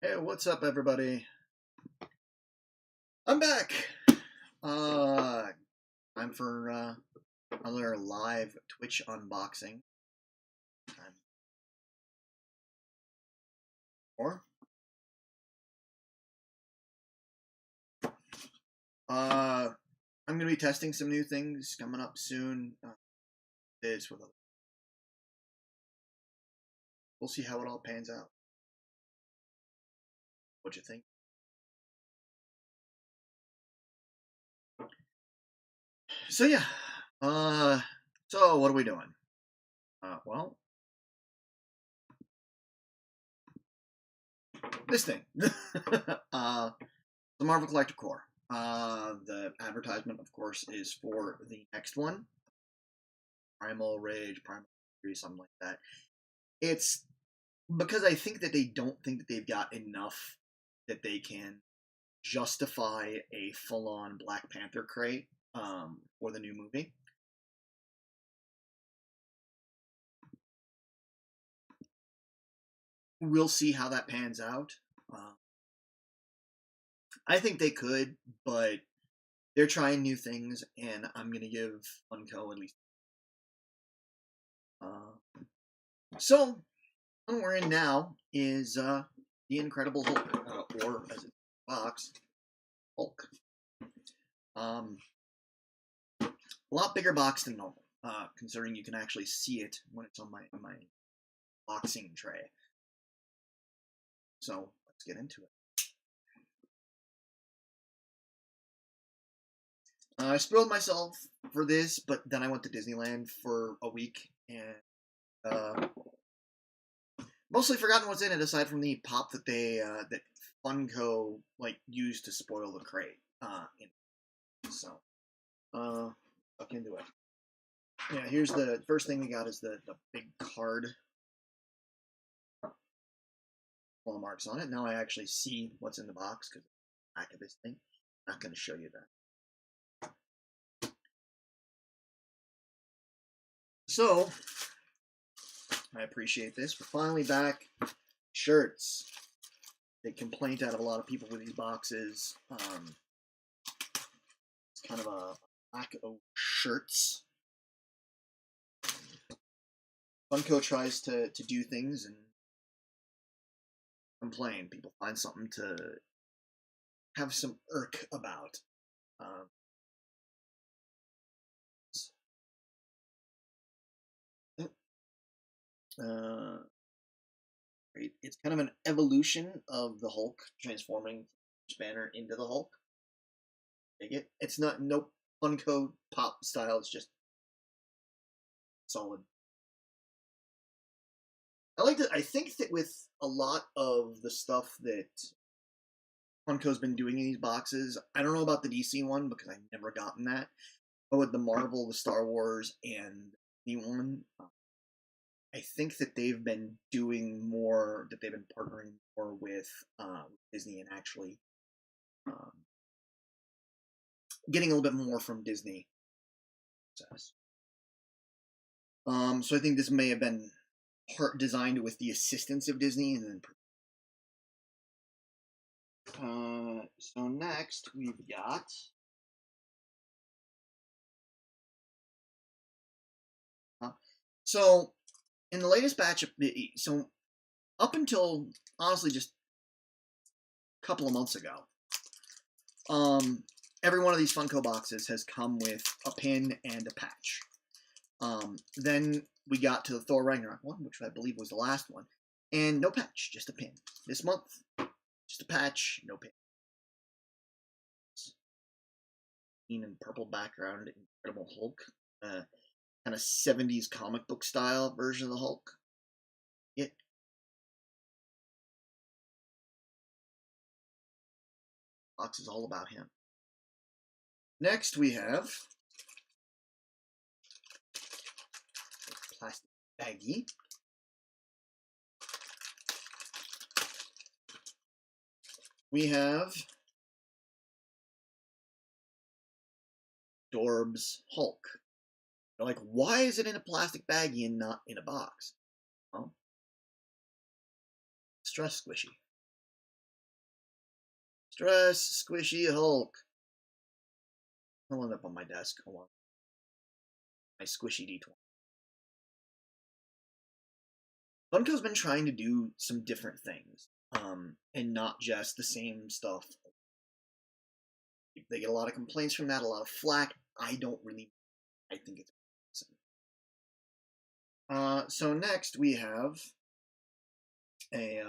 Hey, what's up, everybody? I'm back. Uh, I'm for another live Twitch unboxing. I'm or uh, I'm gonna be testing some new things coming up soon. This with we'll see how it all pans out. What you think? So yeah. Uh, so what are we doing? Well, this thing. The Marvel Collector Core. The advertisement, of course, is for the next one. Primal Rage, Primal Fury, something like that. It's because I think that they don't think that they've got enough that they can justify a full-on Black Panther crate for the new movie. We'll see how that pans out. I think they could, but they're trying new things, and I'm gonna give Funko at least. So what we're in now is the Incredible Hulk, or as it's box, Hulk. A lot bigger box than normal, considering you can actually see it when it's on my boxing tray. So let's get into it. I spoiled myself for this, but then I went to Disneyland for a week and mostly forgotten what's in it aside from the pop that that Funko used to spoil the crate. So look into it. Yeah, here's the first thing we got is the big card. All the marks on it. Now I actually see what's in the box because the back of this thing. I'm not going to show you that. So I appreciate this. We're finally back. Shirts. Big complaint out of a lot of people with these boxes. It's kind of a lack of shirts. Funko tries to do things and complain. People find something to have some irk about. Uh, it's kind of an evolution of the Hulk transforming Banner into the Hulk. It's not no Funko pop style. It's just solid. I like that. I think that with a lot of the stuff that Funko's been doing in these boxes, I don't know about the DC one because I've never gotten that. But with the Marvel, the Star Wars, and the one, I think that they've been doing more. That they've been partnering more with Disney and actually getting a little bit more from Disney. So I think this may have been part designed with the assistance of Disney, and then. So next we've got. So in the latest batch, so up until honestly just a couple of months ago, every one of these Funko boxes has come with a pin and a patch. Then we got to the Thor Ragnarok one, which I believe was the last one, and no patch, just a pin. This month, just a patch, no pin. Green and purple background, Incredible Hulk, kind of 70s comic book style version of the Hulk. It box is all about him. Next we have plastic baggie. We have Dorb's Hulk. They're like, why is it in a plastic baggie and not in a box? Well, stress squishy. Stress, Squishy Hulk. I'll end up on my desk. Hold on. My Squishy D20. Funko's been trying to do some different things, and not just the same stuff. They get a lot of complaints from that, a lot of flack. I don't really. I think it's awesome. So next we have a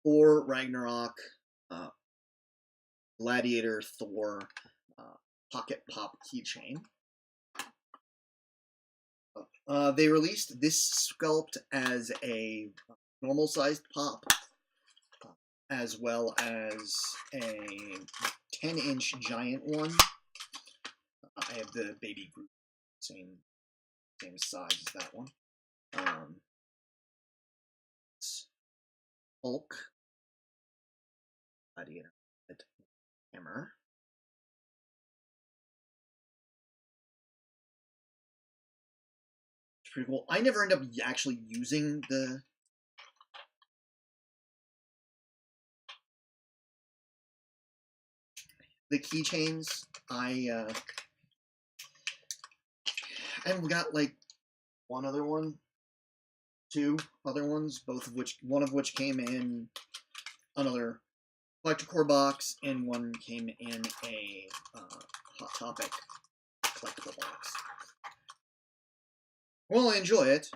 Thor Ragnarok, Gladiator Thor Pocket Pop keychain. They released this sculpt as a normal sized pop, as well as a 10-inch giant one. I have the baby group, same size as that one. Hulk, Gladiator, Hammer. It's pretty cool. I never end up actually using the keychains. I've got like one other one, two other ones, one of which came in another collector core box, and one came in a Hot Topic collectible box. Well, I enjoy it.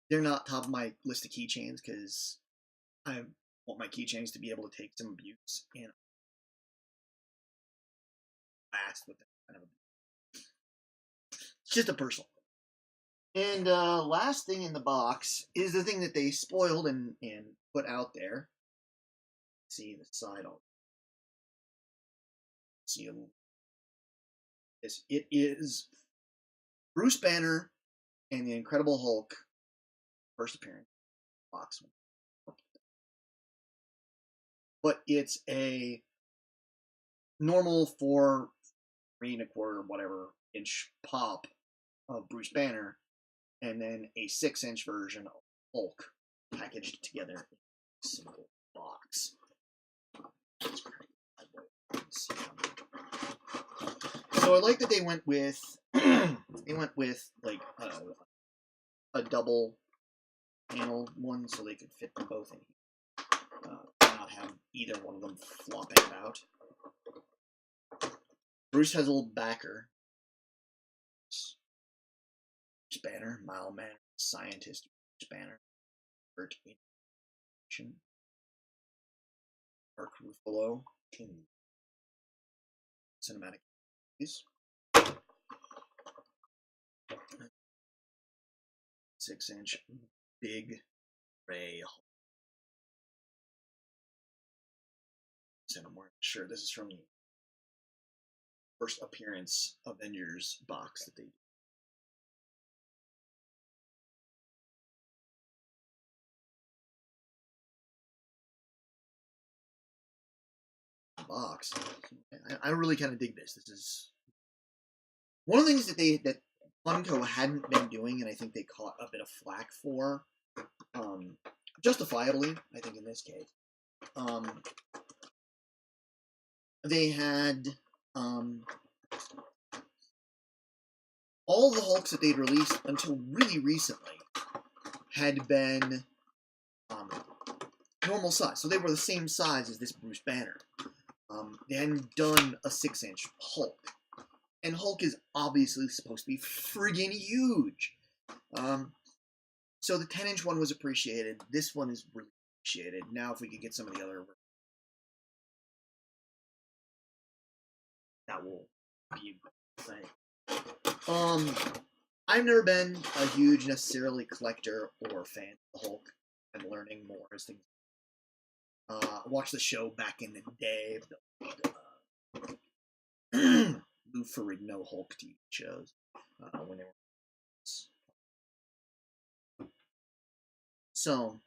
They're not top of my list of keychains because I want my keychains to be able to take some abuse and last with them. Kind of it's just a personal. And last thing in the box is the thing that they spoiled and put out there. See the side on. See a little. It is Bruce Banner and the Incredible Hulk first appearance box. But it's a normal 4.25 whatever inch pop of Bruce Banner, and then a 6-inch version of Hulk packaged together in a single box. So I like that they went with like a double panel one, so they could fit them both in here, not have either one of them flopping about. Bruce has a little backer. Banner, mild mannered scientist. Banner, Mark Ruffalo in cinematic movies. 6-inch big Ray. And I'm wearing a shirt. This is from the first appearance Avengers box that they did. Box. I really kind of dig this. This is one of the things that Funko hadn't been doing, and I think they caught a bit of flack for, justifiably. I think in this case, they had all the Hulks that they'd released until really recently had been normal size, so they were the same size as this Bruce Banner. They hadn't done a 6-inch Hulk. And Hulk is obviously supposed to be friggin' huge. So the 10-inch one was appreciated. This one is really appreciated. Now if we could get some of the other... That will be a thing. I've never been a huge necessarily collector or fan of the Hulk. I'm learning more as things... watched the show back in the day. Lou Ferrigno Hulk TV shows when they were so,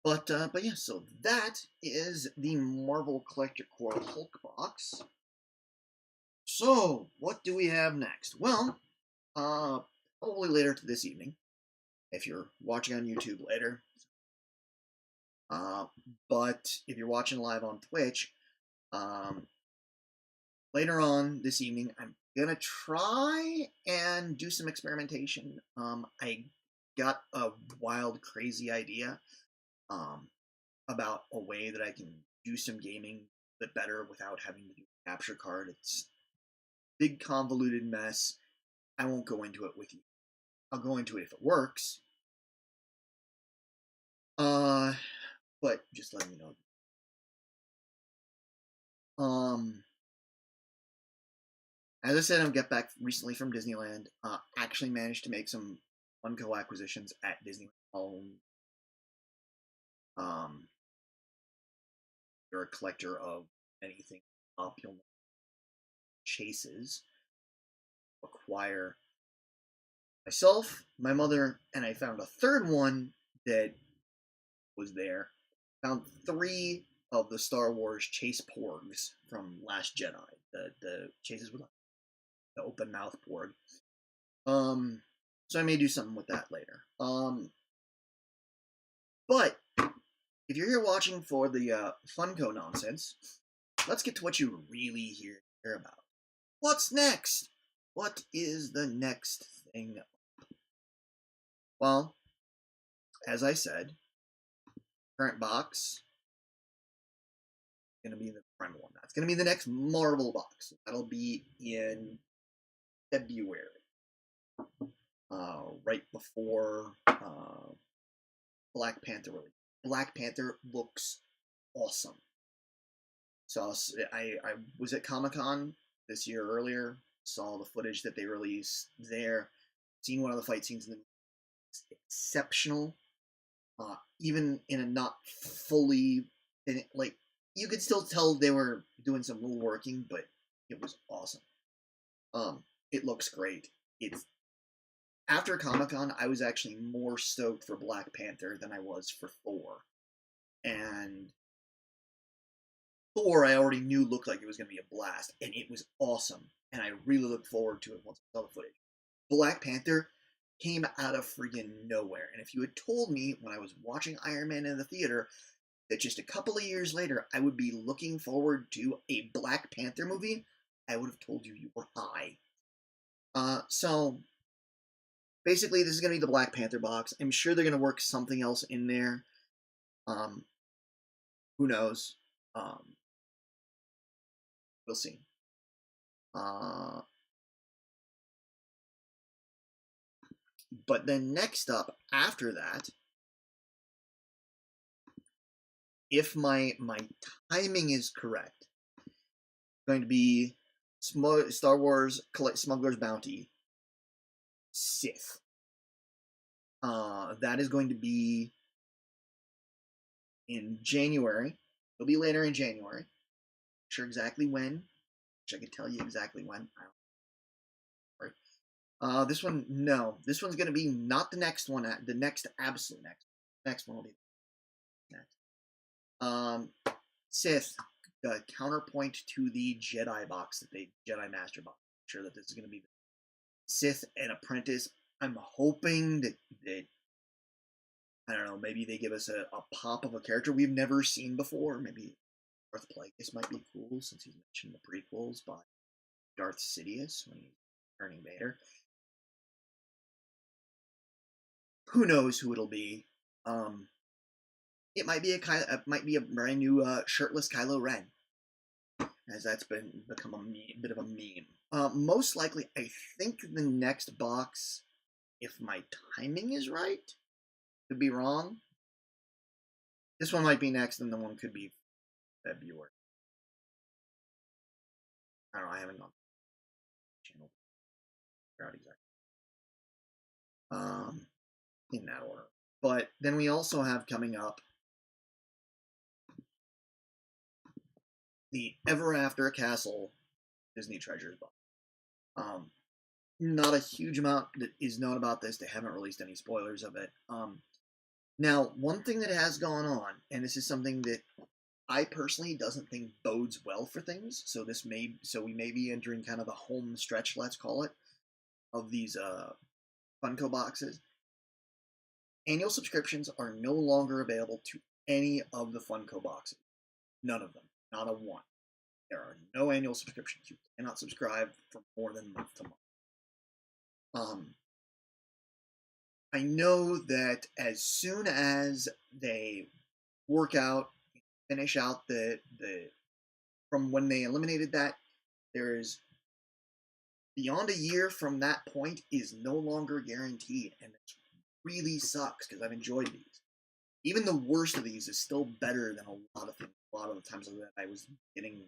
but yeah, so that is the Marvel Collector Core Hulk box. So what do we have next? Well, probably later this evening, if you're watching on YouTube later. Uh, but if you're watching live on Twitch, later on this evening, I'm gonna try and do some experimentation. I got a wild, crazy idea um, about a way that I can do some gaming a bit better without having to do a capture card. It's a big, convoluted mess. I won't go into it with you. I'll go into it if it works. Uh, but just letting you know. As I said, I got back recently from Disneyland. Actually managed to make some Funko acquisitions at Disneyland. Um, you're a collector of anything up, you'll chases. Acquire myself, my mother, and I found a third one that was there. Found 3 of the Star Wars chase porgs from Last Jedi. The chases with the open mouth porg. So I may do something with that later. But if you're here watching for the Funko nonsense, let's get to what you really here about. What's next? What is the next thing? Well, as I said, current box is going to be the prime one. That's going to be the next Marvel box. That'll be in February, right before Black Panther release. Black Panther looks awesome. So I was at Comic-Con this year earlier, saw the footage that they released there, seen one of the fight scenes in the movie. It's exceptional. Even in a not fully, like, you could still tell they were doing some little working, but it was awesome. It looks great. It's after Comic-Con, I was actually more stoked for Black Panther than I was for Thor. And Thor, I already knew looked like it was going to be a blast, and it was awesome. And I really looked forward to it once I saw the footage. Black Panther came out of friggin' nowhere. And if you had told me when I was watching Iron Man in the theater that just a couple of years later I would be looking forward to a Black Panther movie, I would have told you were high. So basically, this is going to be the Black Panther box. I'm sure they're going to work something else in there. Um, who knows? We'll see. But then next up, after that, if my timing is correct, going to be Star Wars Smuggler's Bounty Sith. That is going to be in January. It'll be later in January. Not sure exactly when. Which I could tell you exactly when. This one, no. This one's going to be not the next one. The next, absolute next. Next one will be next. Sith, the counterpoint to the Jedi box that Jedi Master box. I'm sure that this is going to be Sith and Apprentice. I'm hoping that I don't know, maybe they give us a pop of a character we've never seen before. Maybe Darth Plagueis might be cool since he's mentioned the prequels by Darth Sidious when he's turning Vader. Who knows who it'll be? It might be a brand new shirtless Kylo Ren, as that's become a bit of a meme. Most likely, I think the next box, if my timing is right, could be wrong. This one might be next, and the one could be February. I don't know. I haven't gone channel out exactly. In that order. But then we also have coming up the Ever After Castle Disney Treasures box. Not a huge amount that is known about this. They haven't released any spoilers of it. Now, one thing that has gone on, and this is something that I personally doesn't think bodes well for things. So we may be entering kind of the home stretch, let's call it, of these Funko boxes. Annual subscriptions are no longer available to any of the Funko boxes. None of them. Not a one. There are no annual subscriptions. You cannot subscribe for more than month to month. I know that as soon as they work out, finish out the from when they eliminated that, there is beyond a year from that point is no longer guaranteed, and it really sucks because I've enjoyed these. Even the worst of these is still better than a lot of things. A lot of the times that I was getting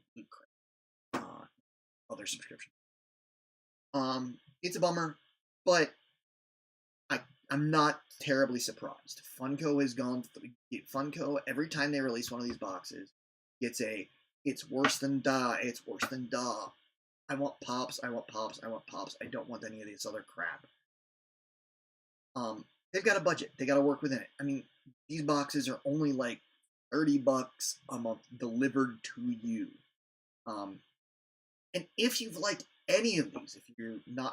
other subscriptions. It's a bummer, but I'm not terribly surprised. Funko has gone. Funko every time they release one of these boxes, gets a. It's worse than da. It's worse than da. I want pops. I want pops. I want pops. I don't want any of this other crap. They've got a budget. They got to work within it. I mean, these boxes are only like $30 a month delivered to you. And if you've liked any of these,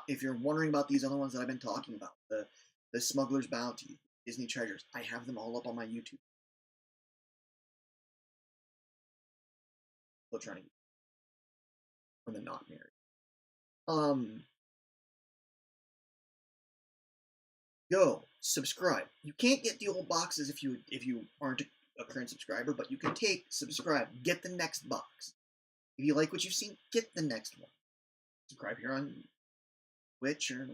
if you're wondering about these other ones that I've been talking about, the Smuggler's Bounty, Disney Treasures, I have them all up on my YouTube. Still trying to for the not married. Go subscribe. You can't get the old boxes if you aren't a current subscriber, but you can subscribe, get the next box. If you like what you've seen, get the next one. Subscribe here on Twitch or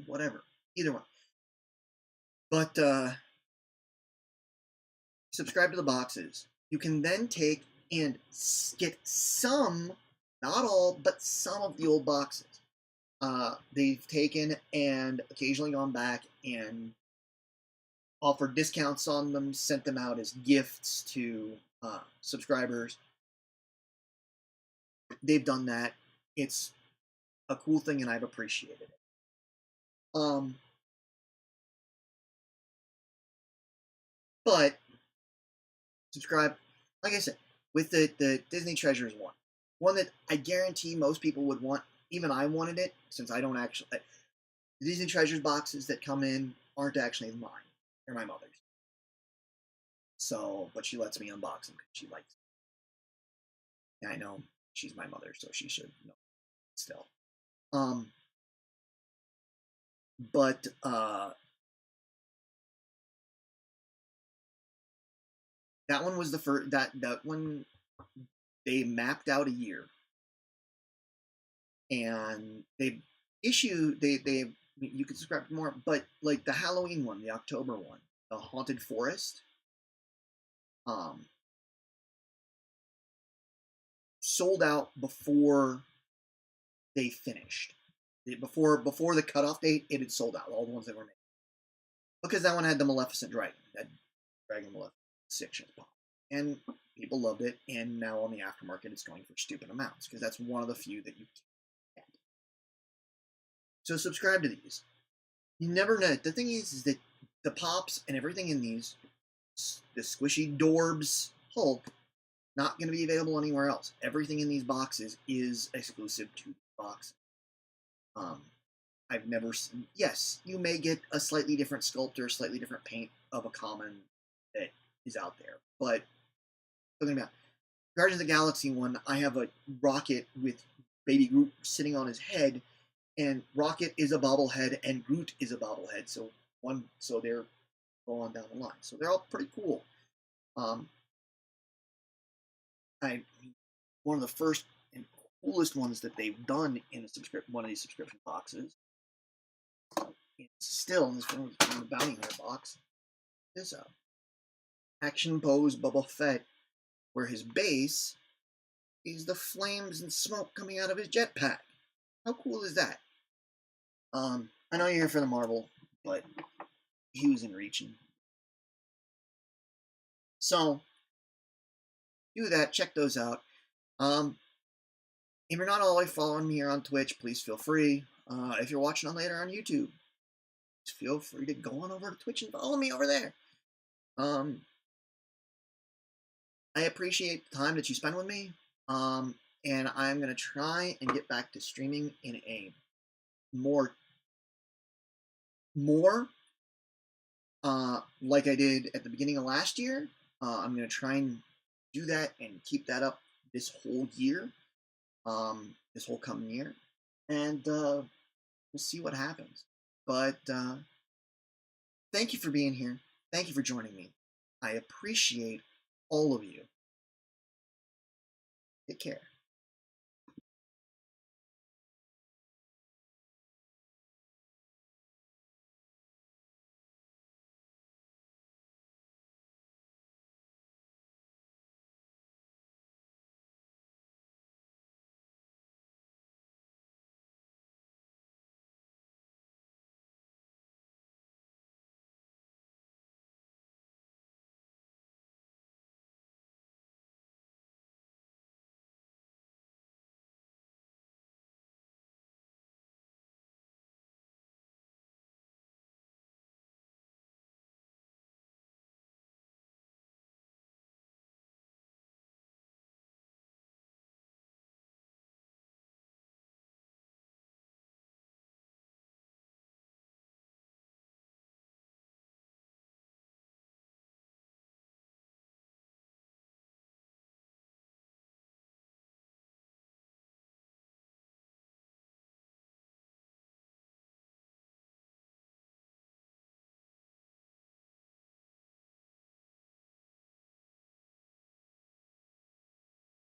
whatever, either one. But subscribe to the boxes. You can then take and get some, not all, but some of the old boxes. They've taken and occasionally gone back and offered discounts on them, sent them out as gifts to subscribers. They've done that. It's a cool thing, and I've appreciated it. But subscribe, like I said, with the Disney Treasures one that I guarantee most people would want. Even I wanted it, since I don't actually. The Disney Treasures boxes that come in aren't actually mine; they're my mother's. So, but she lets me unbox them because she likes them. And I know she's my mother, so she should know still. But that one was the first. That one they mapped out a year, and they you can subscribe for more, but like the Halloween one, the October one, the Haunted Forest, sold out before they finished. Before the cutoff date, it had sold out, all the ones that were made. Because that one had the Maleficent dragon, that Dragon Maleficent 6 pop. And people loved it, and now on the aftermarket it's going for stupid amounts, because that's one of the few that you can't get. So subscribe to these. You never know. The thing is that the pops and everything in these, the squishy Dorbs Hulk, not going to be available anywhere else. Everything in these boxes is exclusive to the box. I've never seen. Yes, you may get a slightly different sculptor, slightly different paint of a common that is out there. But talking about Guardians of the Galaxy one, I have a Rocket with Baby Groot sitting on his head, and Rocket is a bobblehead and Groot is a bobblehead. So they're going down the line. So they're all pretty cool. One of the first and coolest ones that they've done in one of these subscription boxes. It's still in this from the Bounty Hunter box. Is a action pose Boba Fett, where his base is the flames and smoke coming out of his jetpack. How cool is that? I know you're here for the Marvel, but he was in reaching. So do that. Check those out. If you're not already following me here on Twitch, please feel free. If you're watching on later on YouTube, feel free to go on over to Twitch and follow me over there. I appreciate the time that you spend with me. And I'm going to try and get back to streaming in a more like I did at the beginning of last year, I'm gonna try and do that and keep that up this whole year, this whole coming year, and we'll see what happens. But thank you for being here. Thank you for joining me. I appreciate all of you. Take care.